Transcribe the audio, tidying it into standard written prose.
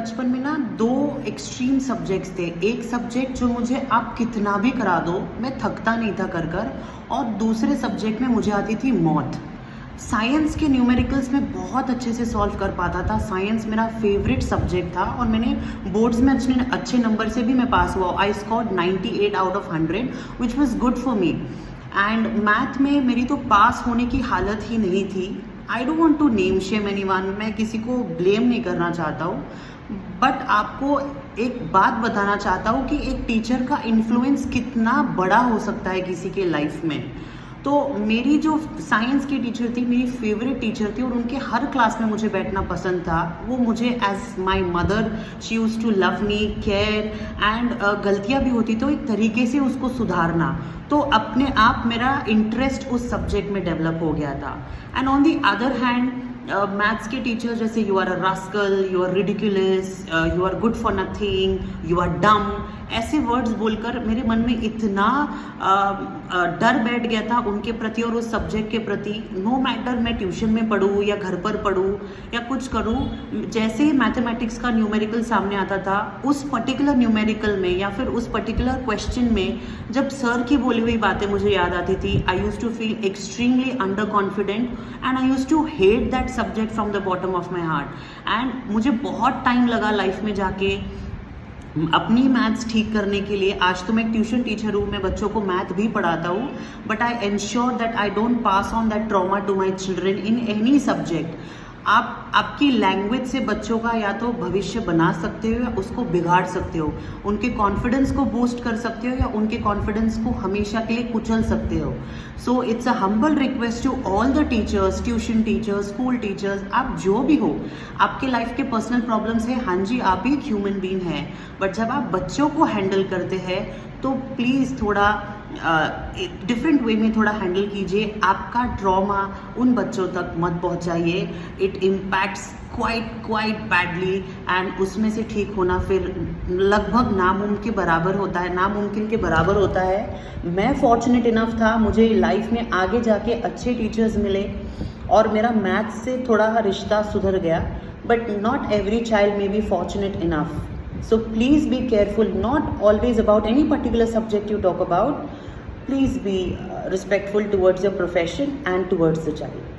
बचपन में ना दो एक्सट्रीम सब्जेक्ट्स थे। एक सब्जेक्ट जो मुझे आप कितना भी करा दो मैं थकता नहीं था कर कर, और दूसरे सब्जेक्ट में मुझे आती थी मौत। साइंस के न्यूमेरिकल्स में बहुत अच्छे से सॉल्व कर पाता था। साइंस मेरा फेवरेट सब्जेक्ट था और मैंने बोर्ड्स में अच्छे नंबर से भी मैं पास हुआ। I scored 98 out of 100 which was good for me. And math में मेरी तो पास होने की हालत ही नहीं थी। I don't want to name shame anyone, मैं किसी को ब्लेम नहीं करना चाहता हूँ, बट आपको एक बात बताना चाहता हूँ कि एक टीचर का इन्फ्लुएंस कितना बड़ा हो सकता है किसी के लाइफ में। तो मेरी जो साइंस की टीचर थी मेरी फेवरेट टीचर थी और उनके हर क्लास में मुझे बैठना पसंद था। वो मुझे as my mother, she use to love me, care, and गलतियाँ भी होती तो एक तरीके से उसको सुधारना, तो अपने आप मेरा इंटरेस्ट उस सब्जेक्ट में डेवलप हो गया था। And on the other hand maths के टीचर जैसे you are a rascal, you are ridiculous, you are good for nothing, you are dumb, ऐसे वर्ड्स बोलकर मेरे मन में इतना डर बैठ गया था उनके प्रति और उस सब्जेक्ट के प्रति। नो मैटर मैं ट्यूशन में पढ़ूँ या घर पर पढ़ूँ या कुछ करूँ, जैसे ही मैथमेटिक्स का न्यूमेरिकल सामने आता था, उस पर्टिकुलर न्यूमेरिकल में या फिर उस पर्टिकुलर क्वेश्चन में जब सर की बोली हुई बातें मुझे याद आती थी, I use to feel extremely under confident and I use to hate that subject from the bottom of my heart. And मुझे बहुत टाइम लगा लाइफ में जाके अपनी मैथ्स ठीक करने के लिए। आज तो मैं एक ट्यूशन टीचर हूँ, मैं बच्चों को मैथ भी पढ़ाता हूँ, but I ensure that I don't pass on that trauma to my children in any subject. आप आपकी लैंग्वेज से बच्चों का या तो भविष्य बना सकते हो या उसको बिगाड़ सकते हो, उनके कॉन्फिडेंस को बूस्ट कर सकते हो या उनके कॉन्फिडेंस को हमेशा के लिए कुचल सकते हो। So it's a humble request to all the teachers, tuition teachers, school teachers, आप जो भी हो, आपके लाइफ के पर्सनल प्रॉब्लम्स है, हाँ जी आप भी एक ह्यूमन बीइंग है, बट जब आप बच्चों को हैंडल करते हैं तो प्लीज़ थोड़ा डिफरेंट वे में थोड़ा हैंडल कीजिए। आपका ट्रॉमा उन बच्चों तक मत पहुंचाइए, it impacts quite badly, and उसमें से ठीक होना फिर लगभग नामुमकिन के बराबर होता है। मैं फॉर्चुनेट इनफ था, मुझे लाइफ में आगे जाके अच्छे टीचर्स मिले और मेरा मैथ्स से थोड़ा रिश्ता सुधर गया, but not every child may be fortunate enough. So please be careful, not always about any particular subject you talk about. Please be respectful towards your profession and towards the child.